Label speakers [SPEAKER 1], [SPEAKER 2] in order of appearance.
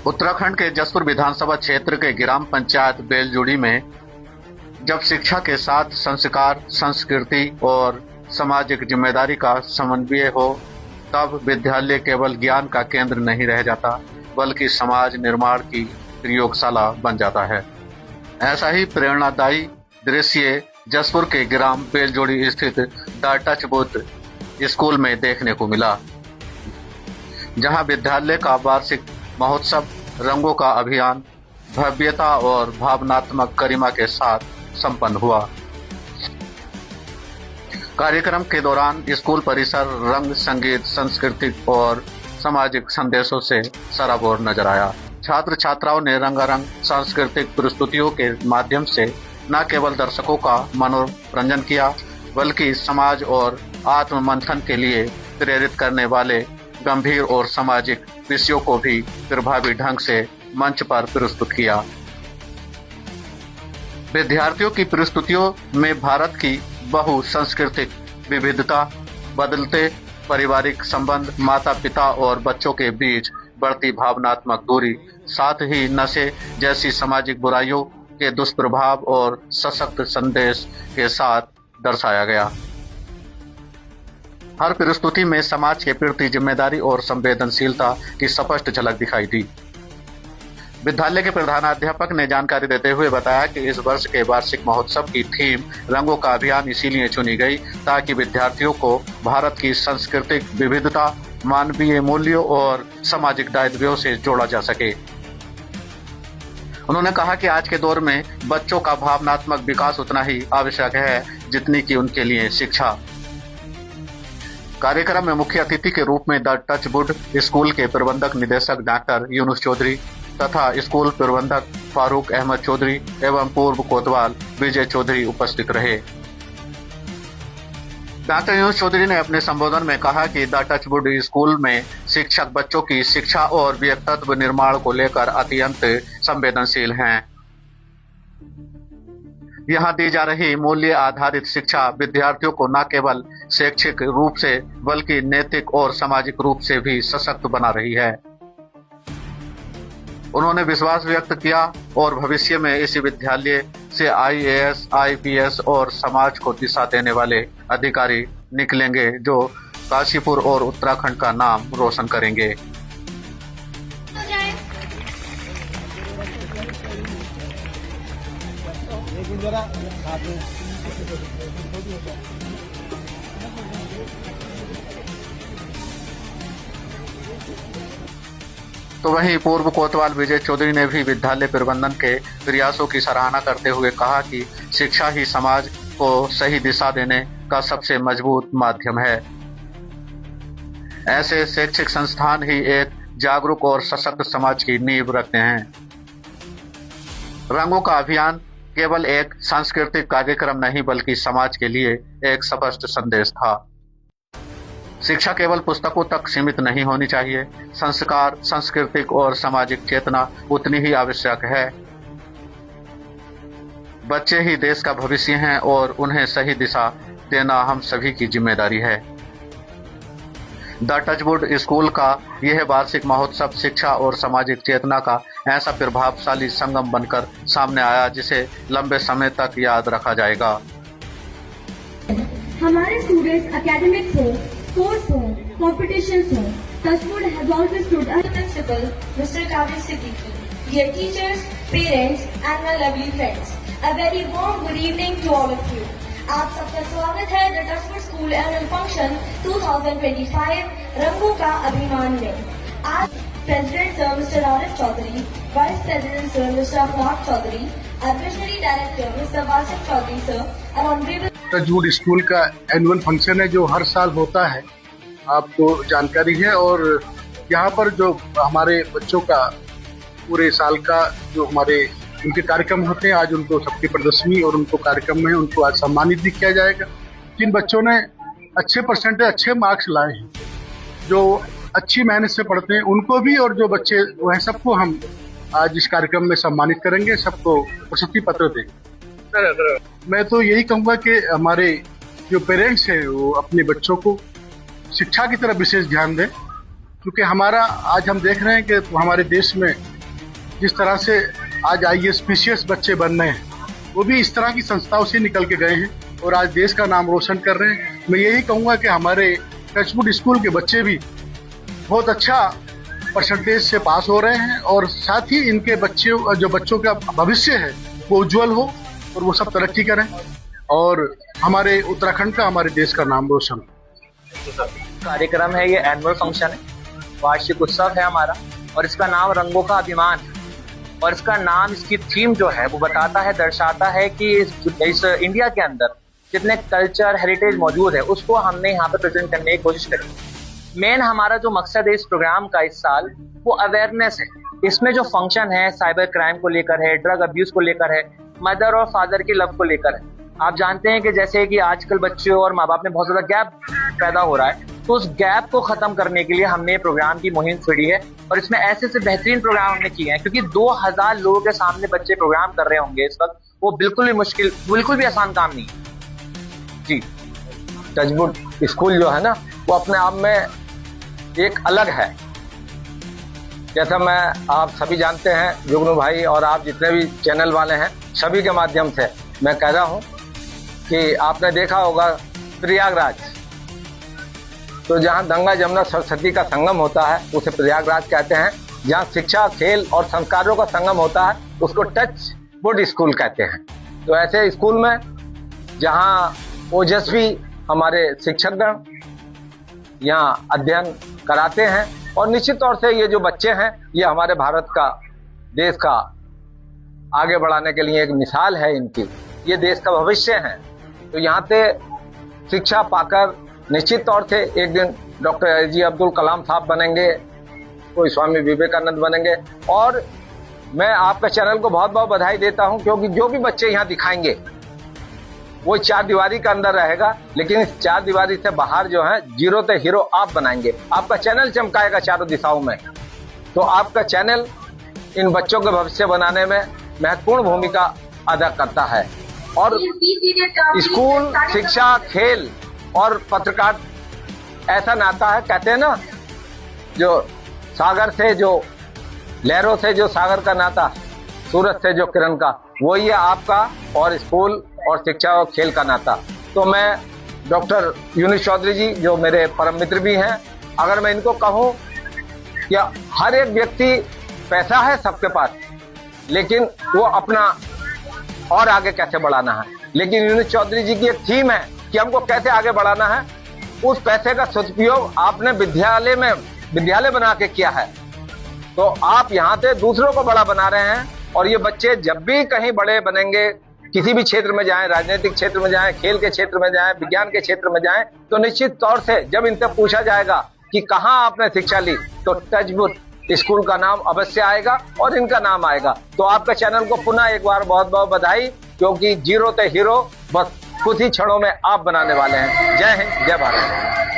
[SPEAKER 1] उत्तराखंड के जसपुर विधानसभा क्षेत्र के ग्राम पंचायत बेलजुड़ी में जब शिक्षा के साथ संस्कार, संस्कृति और सामाजिक जिम्मेदारी का समन्वय हो, तब विद्यालय केवल ज्ञान का केंद्र नहीं रह जाता, बल्कि समाज निर्माण की प्रयोगशाला बन जाता है। ऐसा ही प्रेरणादायी दृश्य जसपुर के ग्राम बेलजोड़ी स्थित द टचवुड स्कूल में देखने को मिला, जहां विद्यालय का वार्षिक महोत्सव रंगों का अभियान भव्यता और भावनात्मक गरिमा के साथ संपन्न हुआ। कार्यक्रम के दौरान स्कूल परिसर रंग, संगीत, सांस्कृतिक और सामाजिक संदेशों से सराबोर नजर आया। छात्र छात्राओं ने रंगारंग सांस्कृतिक प्रस्तुतियों के माध्यम से न केवल दर्शकों का मनोरंजन किया, बल्कि समाज और आत्म मंथन के लिए प्रेरित करने वाले गंभीर और सामाजिक विषयों को भी प्रभावी ढंग से मंच पर प्रस्तुत किया। विद्यार्थियों की प्रस्तुतियों में भारत की बहुसांस्कृतिक विविधता, बदलते पारिवारिक संबंध, माता पिता और बच्चों के बीच बढ़ती भावनात्मक दूरी, साथ ही नशे जैसी सामाजिक बुराइयों के दुष्प्रभाव और सशक्त संदेश के साथ दर्शाया गया। हर प्रस्तुति में समाज के प्रति जिम्मेदारी और संवेदनशीलता की स्पष्ट झलक दिखाई दी। विद्यालय के प्रधानाध्यापक ने जानकारी देते हुए बताया कि इस वर्ष के वार्षिक महोत्सव की थीम रंगों का अभियान इसीलिए चुनी गई ताकि विद्यार्थियों को भारत की सांस्कृतिक विविधता, मानवीय मूल्यों और सामाजिक दायित्वों से जोड़ा जा सके। उन्होंने कहा कि आज के दौर में बच्चों का भावनात्मक विकास उतना ही आवश्यक है जितनी कि उनके लिए शिक्षा। कार्यक्रम में मुख्य अतिथि के रूप में द टचवुड स्कूल के प्रबंधक निदेशक डॉक्टर यूनुस चौधरी तथा स्कूल प्रबंधक फारूक अहमद चौधरी एवं पूर्व कोतवाल विजय चौधरी उपस्थित रहे। डॉक्टर यूनुस चौधरी ने अपने संबोधन में कहा कि द टचवुड स्कूल में शिक्षक बच्चों की शिक्षा और व्यक्तित्व निर्माण को लेकर अत्यंत संवेदनशील हैं। यहाँ दी जा रही मूल्य आधारित शिक्षा विद्यार्थियों को न केवल शैक्षिक रूप से बल्कि नैतिक और सामाजिक रूप से भी सशक्त बना रही है। उन्होंने विश्वास व्यक्त किया और भविष्य में इस विद्यालय से IAS, IPS और समाज को दिशा देने वाले अधिकारी निकलेंगे जो काशीपुर और उत्तराखंड का नाम रोशन करेंगे। तो वहीं पूर्व कोतवाल विजय चौधरी ने भी विद्यालय प्रबंधन के प्रयासों की सराहना करते हुए कहा कि शिक्षा ही समाज को सही दिशा देने का सबसे मजबूत माध्यम है। ऐसे शैक्षिक संस्थान ही एक जागरूक और सशक्त समाज की नींव रखते हैं। रंगों का अभियान केवल एक सांस्कृतिक कार्यक्रम नहीं बल्कि समाज के लिए एक स्पष्ट संदेश था। शिक्षा केवल पुस्तकों तक सीमित नहीं होनी चाहिए। संस्कार, सांस्कृतिक और सामाजिक चेतना उतनी ही आवश्यक है। बच्चे ही देश का भविष्य हैं और उन्हें सही दिशा देना हम सभी की जिम्मेदारी है। द टचवुड स्कूल का यह वार्षिक महोत्सव शिक्षा और सामाजिक चेतना का ऐसा प्रभावशाली संगम बनकर सामने आया जिसे लंबे समय तक याद रखा जाएगा।
[SPEAKER 2] हमारे स्टूडेंट्स एकेडमिक्स हो, स्पोर्ट्स हो, कॉम्पिटिशन्स हो, touchwood has always stood as principal Mr. Kavish Siddiqui, dear teachers, parents and my lovely friends. A very warm good evening to all of you. आप सबका स्वागत है the Touchwood school annual function 2025 रंगों का अभिमान में। आज president sir mister Arif Chaudhary, vice president sir mister Afrad Chaudhary, administrative director mister Wasif Chaudhary sir और ऑनरेबल
[SPEAKER 3] टचवुड स्कूल का एनुअल फंक्शन है जो हर साल होता है, आपको जानकारी है। और यहाँ पर जो हमारे बच्चों का पूरे साल का जो हमारे उनके कार्यक्रम होते हैं, आज उनको सबकी प्रदर्शनी और उनको कार्यक्रम में उनको आज सम्मानित भी किया जाएगा। जिन बच्चों ने अच्छे परसेंटेज, अच्छे मार्क्स लाए हैं, जो अच्छी मेहनत से पढ़ते हैं, उनको भी, और जो बच्चे वो हैं सबको हम आज इस कार्यक्रम में सम्मानित करेंगे, सबको प्रशस्ति पत्र देंगे। मैं तो यही कहूँगा कि हमारे जो पेरेंट्स हैं वो अपने बच्चों को शिक्षा की तरफ विशेष ध्यान दें, क्योंकि हमारा आज हम देख रहे हैं कि हमारे देश में जिस तरह से आज IAS PCS बच्चे बन रहे हैं, वो भी इस तरह की संस्थाओं से निकल के गए हैं और आज देश का नाम रोशन कर रहे हैं। मैं यही कहूँगा कि हमारे टचवुड स्कूल के बच्चे भी बहुत अच्छा परसेंटेज से पास हो रहे हैं और साथ ही इनके बच्चों का भविष्य है वो उज्जवल हो और वो सब तरक्की करें और हमारे उत्तराखंड का, हमारे देश का नाम रोशन हो।
[SPEAKER 4] कार्यक्रम है, ये एनुअल फंक्शन है, वार्षिक उत्सव है हमारा और इसका नाम रंगों का अभिमान है। और इसका नाम, इसकी थीम जो है वो बताता है, दर्शाता है कि इस इंडिया के अंदर जितने कल्चर हेरिटेज मौजूद है उसको हमने यहाँ पे प्रेजेंट करने की कोशिश करी। मेन हमारा जो मकसद है इस प्रोग्राम का इस साल, वो अवेयरनेस है। इसमें जो फंक्शन है साइबर क्राइम को लेकर है, ड्रग अब्यूज को लेकर है, मदर और फादर की लव को लेकर है। आप जानते हैं कि जैसे कि आजकल बच्चों और माँ बाप में बहुत ज्यादा गैप पैदा हो रहा है, तो उस गैप को खत्म करने के लिए हमने प्रोग्राम की मुहिम छेड़ी है और इसमें ऐसे से बेहतरीन प्रोग्राम हमने किए हैं, क्योंकि 2000 लोगों के सामने बच्चे प्रोग्राम कर रहे होंगे इस वक्त, वो बिल्कुल भी आसान काम नहीं है जी।
[SPEAKER 5] टचवुड स्कूल जो है ना, वो अपने आप में एक अलग है। जैसा मैं, आप सभी जानते हैं, जुगनू भाई और आप जितने भी चैनल वाले हैं, सभी के माध्यम से मैं कह रहा हूं कि आपने देखा होगा प्रयागराज, तो जहां गंगा जमुना सरस्वती का संगम होता है उसे प्रयागराज कहते हैं। जहां शिक्षा, खेल और संस्कारों का संगम होता है उसको टचवुड स्कूल कहते हैं। तो ऐसे स्कूल में जहां ओजस्वी हमारे शिक्षकगण यहाँ अध्ययन कराते हैं और निश्चित तौर से ये जो बच्चे हैं ये हमारे भारत का, देश का आगे बढ़ाने के लिए एक मिसाल है इनकी, ये देश का भविष्य है। तो यहाँ से शिक्षा पाकर निश्चित तौर से एक दिन डॉक्टर APJ अब्दुल कलाम साहब बनेंगे, कोई स्वामी विवेकानंद बनेंगे। और मैं आपका चैनल को बहुत बहुत बधाई देता हूँ, क्योंकि जो भी बच्चे यहाँ दिखाएंगे वो 4 दीवारी के अंदर रहेगा, लेकिन इस 4 दीवारी से बाहर जो है जीरो से हीरो आप बनाएंगे। आपका चैनल चमकाएगा चारों दिशाओं में। तो आपका चैनल इन बच्चों के भविष्य बनाने में महत्वपूर्ण भूमिका अदा करता है। और स्कूल, शिक्षा, खेल और पत्रकार ऐसा नाता है, कहते हैं ना, जो सागर से, जो लहरों से जो सागर का नाता, सूरज से जो किरण का, वही है आपका और स्कूल और शिक्षा और खेल का नाता। तो मैं डॉक्टर यूनुस चौधरी जी, जो मेरे परम मित्र भी हैं, अगर मैं इनको कहूं कि हर एक व्यक्ति, पैसा है सबके पास, लेकिन वो अपना और आगे कैसे बढ़ाना है, लेकिन यूनुस चौधरी जी की एक थीम है कि हमको कैसे आगे बढ़ाना है। उस पैसे का सदुपयोग आपने विद्यालय बना के किया है, तो आप यहाँ से दूसरों को बड़ा बना रहे हैं। और ये बच्चे जब भी कहीं बड़े बनेंगे, किसी भी क्षेत्र में जाएं, राजनीतिक क्षेत्र में जाएं, खेल के क्षेत्र में जाएं, विज्ञान के क्षेत्र में जाएं, तो निश्चित तौर से जब इनसे पूछा जाएगा कि कहाँ आपने शिक्षा ली, तो टचवुड स्कूल का नाम अवश्य आएगा और इनका नाम आएगा। तो आपका चैनल को पुनः एक बार बहुत बहुत बधाई, क्योंकि जीरो से हीरो बस कुछ ही क्षणों में आप बनाने वाले हैं। जय हिंद, जय भारत।